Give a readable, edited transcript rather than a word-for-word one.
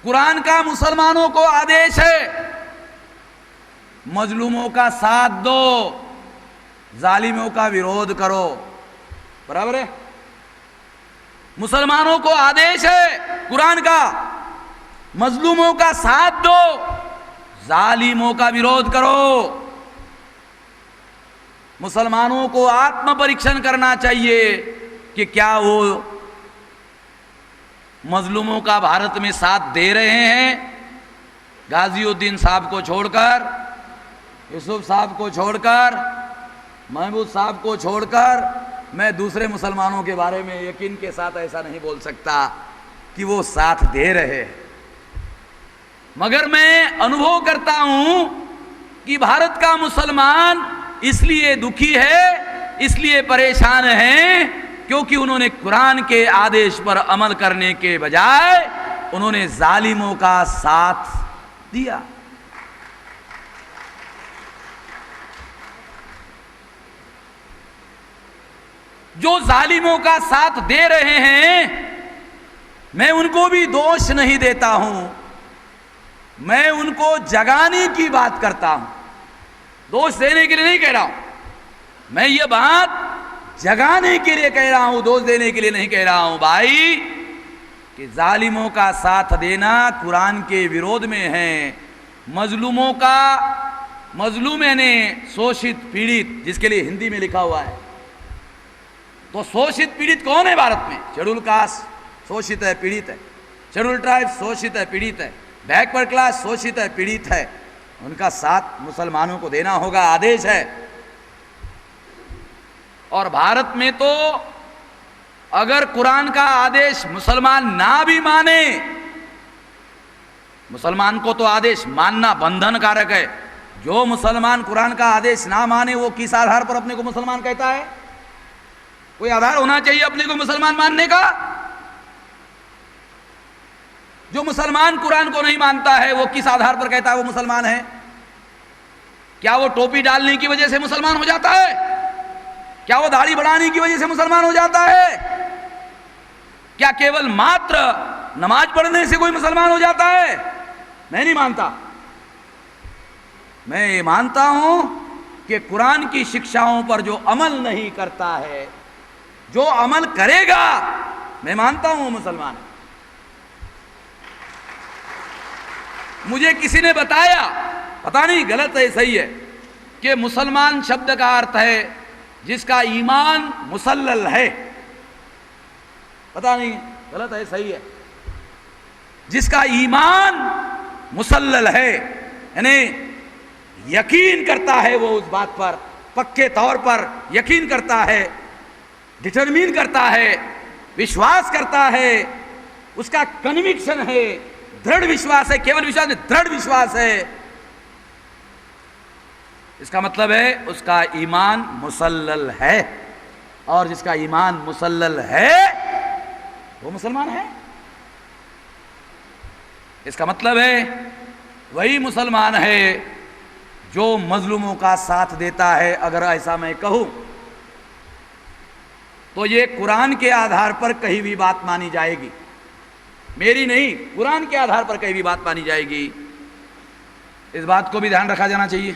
कुरान का मुसलमानों को आदेश है, मजलूमों का साथ दो, जालिमों का विरोध करो। बराबर है? मुसलमानों को आदेश है कुरान का, मजलूमों का साथ दो, जालिमों का विरोध करो। मुसलमानों को आत्म परीक्षण करना चाहिए कि क्या वो मजलूमों का भारत में साथ दे रहे हैं। गाजिउद्दीन साहब को छोड़कर, यूसुफ साहब को छोड़कर, महमूद साहब को छोड़कर मैं दूसरे मुसलमानों के बारे में यकीन के साथ ऐसा नहीं बोल सकता कि वो साथ दे रहे हैं। मगर मैं अनुभव करता हूं कि भारत का मुसलमान इसलिए दुखी है, इसलिए परेशान है क्योंकि उन्होंने कुरान के आदेश पर अमल करने के बजाय उन्होंने जालिमों का साथ दिया। जो जालिमों का साथ दे रहे हैं मैं उनको भी दोष नहीं देता हूं, मैं उनको जगाने की बात करता हूं, दोष देने के लिए नहीं कह रहा हूं। मैं ये बात जगाने के लिए कह रहा हूं, दोष देने के लिए नहीं कह रहा हूं भाई, कि जालिमों का साथ देना कुरान के विरोध में है। मजलूमों का, मजलूम यानी शोषित पीड़ित, जिसके लिए हिंदी में लिखा हुआ है। तो शोषित पीड़ित कौन है भारत में? शेड्यूल कास्ट शोषित है, पीड़ित है। शेड्यूल ट्राइब शोषित है, पीड़ित है। बैकवर्ड क्लास शोषित है, पीड़ित है। उनका साथ मुसलमानों को देना होगा, आदेश है। और भारत में तो अगर कुरान का आदेश मुसलमान ना भी माने, मुसलमान को तो आदेश मानना बंधन कारक है। जो मुसलमान कुरान का आदेश ना माने वो किस आधार पर अपने को मुसलमान कहता है? कोई आधार होना चाहिए अपने को मुसलमान मानने का। जो मुसलमान कुरान को नहीं मानता है वो किस आधार पर कहता है वो मुसलमान है? क्या वो टोपी डालने की वजह से मुसलमान हो जाता है? क्या वो दाढ़ी बढ़ाने की वजह से मुसलमान हो जाता है? क्या केवल मात्र नमाज पढ़ने से कोई मुसलमान हो जाता है? मैं नहीं मानता। मैं ये मानता हूं कि कुरान की शिक्षाओं पर जो अमल नहीं करता है, जो अमल करेगा, मैं मानता हूं मुसलमान है। मुझे किसी ने बताया, पता नहीं गलत है सही है, कि मुसलमान शब्द का अर्थ है जिसका ईमान मुसल्लल है। पता नहीं गलत है सही है। जिसका ईमान मुसल्लल है, यानी यकीन करता है वो उस बात पर, पक्के तौर पर यकीन करता है, डिटरमिन करता है, विश्वास करता है, उसका कन्विक्शन है, दृढ़ विश्वास है। केवल विश्वास नहीं, दृढ़ विश्वास है। इसका मतलब है उसका ईमान मुसल्लल है, और जिसका ईमान मुसल्लल है वो मुसलमान है। इसका मतलब है वही मुसलमान है जो मजलूमों का साथ देता है। अगर ऐसा मैं कहूं तो ये कुरान के आधार पर कहीं भी बात मानी जाएगी, मेरी नहीं, कुरान के आधार पर कहीं भी बात मानी जाएगी। इस बात को भी ध्यान रखा जाना चाहिए।